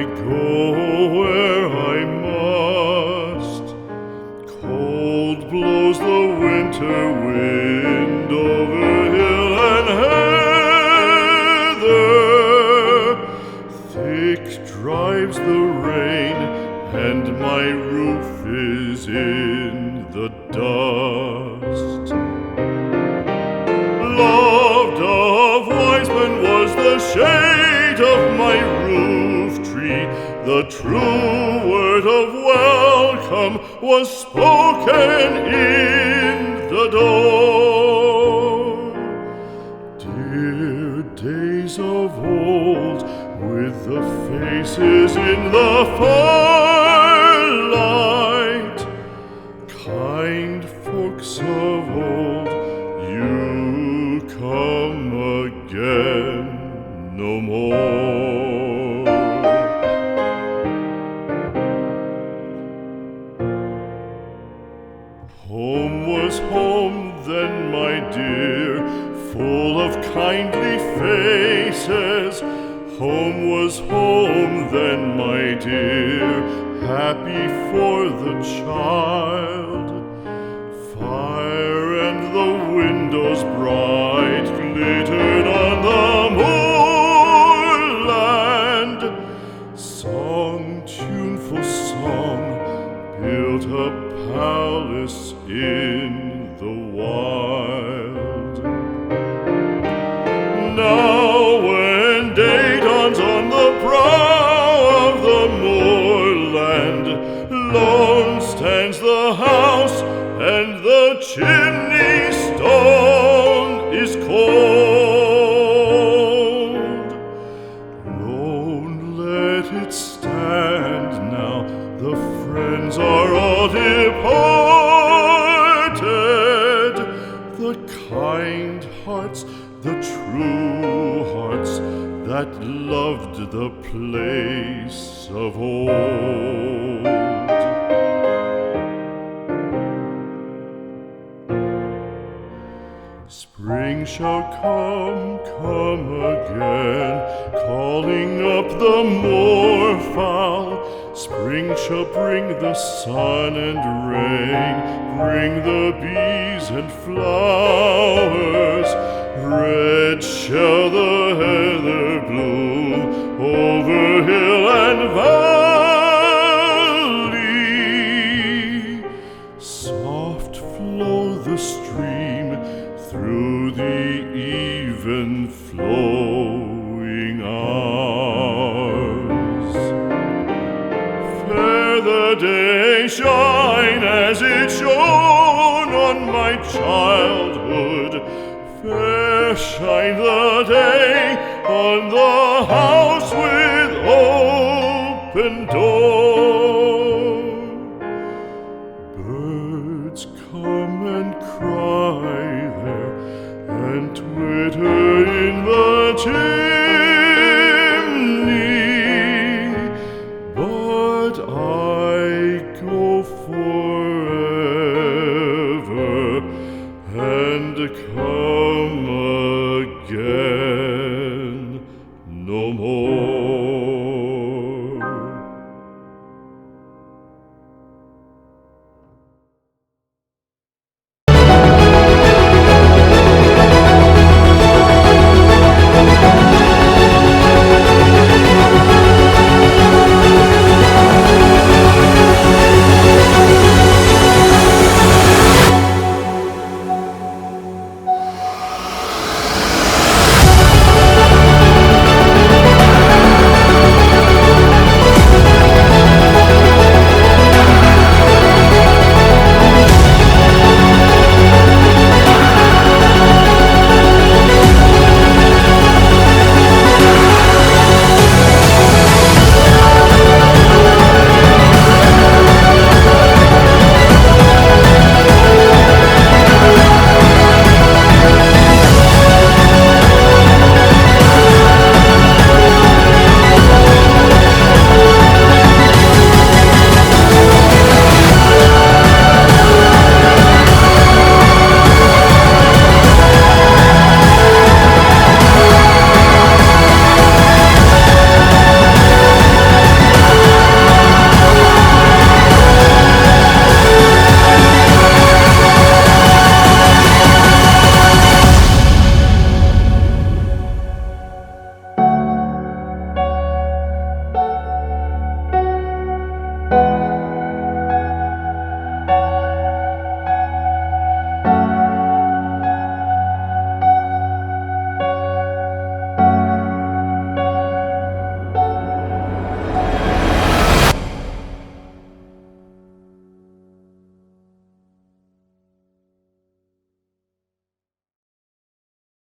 go where I must. Cold blows the winter wind over hill and heather. Thick drives the rain, and my roof is in the dust. Loved of wise men was the shade of my roof tree. The true word of welcome was spoken in the door. Dear days of old, with the faces in the firelight, kind folks of old, you come again no more. Home was home then, my dear, full of kindly faces. Home was home then, my dear, happy for the child. Fire and the windows bright glittered on the moorland. Song, tuneful song, built a palace in the wild. Now when day dawns on the brow of the moorland, lone stands the house, and the chimney stone is cold. Lone let it stand now, the friends are all departed. The kind hearts, the true hearts, that loved the place of old. Spring shall come again, calling up the moorfowl. Spring shall bring the sun and rain, bring the bees and flowers. Red shall the heather bloom over hill and valley. Soft flow the stream through the even flowing hours. Fair the day shine as it shone on my childhood. Fair shine the day on the house with open door.